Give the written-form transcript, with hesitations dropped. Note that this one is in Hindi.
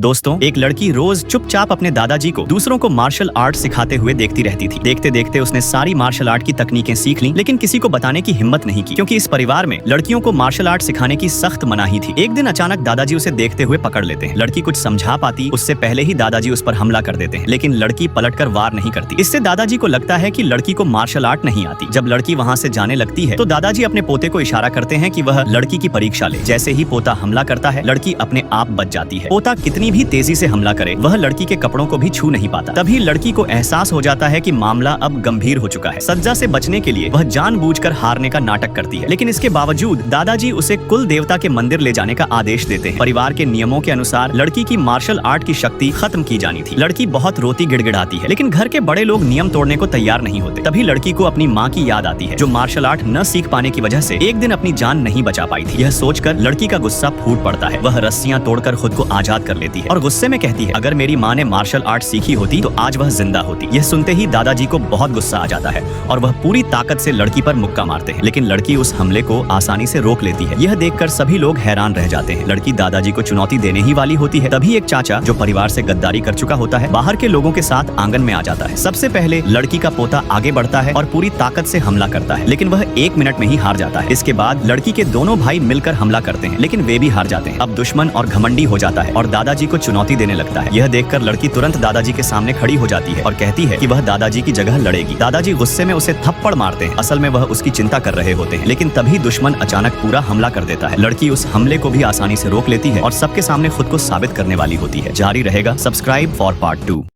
दोस्तों, एक लड़की रोज चुपचाप अपने दादाजी को दूसरों को मार्शल आर्ट सिखाते हुए देखती रहती थी। देखते देखते उसने सारी मार्शल आर्ट की तकनीकें सीख लीं, लेकिन किसी को बताने की हिम्मत नहीं की, क्योंकि इस परिवार में लड़कियों को मार्शल आर्ट सिखाने की सख्त मनाही थी। एक दिन अचानक दादाजी उसे देखते हुए पकड़ लेते हैं। लड़की कुछ समझा पाती उससे पहले ही दादाजी उस पर हमला कर देते हैं, लेकिन लड़की पलटकर वार नहीं करती। इससे दादाजी को लगता है कि लड़की को मार्शल आर्ट नहीं आती। जब लड़की वहाँ से जाने लगती है तो दादाजी अपने पोते को इशारा करते हैं कि वह लड़की की परीक्षा ले। जैसे ही पोता हमला करता है, लड़की अपने आप बच जाती है। पोता कितनी भी तेजी से हमला करे, वह लड़की के कपड़ों को भी छू नहीं पाता। तभी लड़की को एहसास हो जाता है कि मामला अब गंभीर हो चुका है। सज्जा से बचने के लिए वह जानबूझकर हारने का नाटक करती है, लेकिन इसके बावजूद दादाजी उसे कुल देवता के मंदिर ले जाने का आदेश देते हैं। परिवार के नियमों के अनुसार लड़की की मार्शल आर्ट की शक्ति खत्म की जानी थी। लड़की बहुत रोती गिड़गिड़ाती है, लेकिन घर के बड़े लोग नियम तोड़ने को तैयार नहीं होते। तभी लड़की को अपनी माँ की याद आती है, जो मार्शल आर्ट न सीख पाने की वजह से एक दिन अपनी जान नहीं बचा पाई थी। यह सोचकर लड़की का गुस्सा फूट पड़ता है। वह रस्सियां तोड़कर खुद को आजाद कर लेती है और गुस्से में कहती है, अगर मेरी माँ ने मार्शल आर्ट सीखी होती तो आज वह जिंदा होती। यह सुनते ही दादाजी को बहुत गुस्सा आ जाता है और वह पूरी ताकत से लड़की पर मुक्का मारते हैं, लेकिन लड़की उस हमले को आसानी से रोक लेती है। यह देखकर सभी लोग हैरान रह जाते हैं। लड़की दादाजी को चुनौती देने ही वाली होती है, तभी एक चाचा जो परिवार से गद्दारी कर चुका होता है, बाहर के लोगों के साथ आंगन में आ जाता है। सबसे पहले लड़की का पोता आगे बढ़ता है और पूरी ताकत से हमला करता है, लेकिन वह 1 मिनट में ही हार जाता है। इसके बाद लड़की के दोनों भाई मिलकर हमला करते हैं, लेकिन वे भी हार जाते हैं। अब दुश्मन और घमंडी हो जाता है और दादाजी को चुनौती देने लगता है। यह देखकर लड़की तुरंत दादाजी के सामने खड़ी हो जाती है और कहती है कि वह दादाजी की जगह लड़ेगी। दादाजी गुस्से में उसे थप्पड़ मारते हैं। असल में वह उसकी चिंता कर रहे होते हैं, लेकिन तभी दुश्मन अचानक पूरा हमला कर देता है। लड़की उस हमले को भी आसानी से रोक लेती है और सबके सामने खुद को साबित करने वाली होती है। जारी रहेगा। Subscribe for part 2।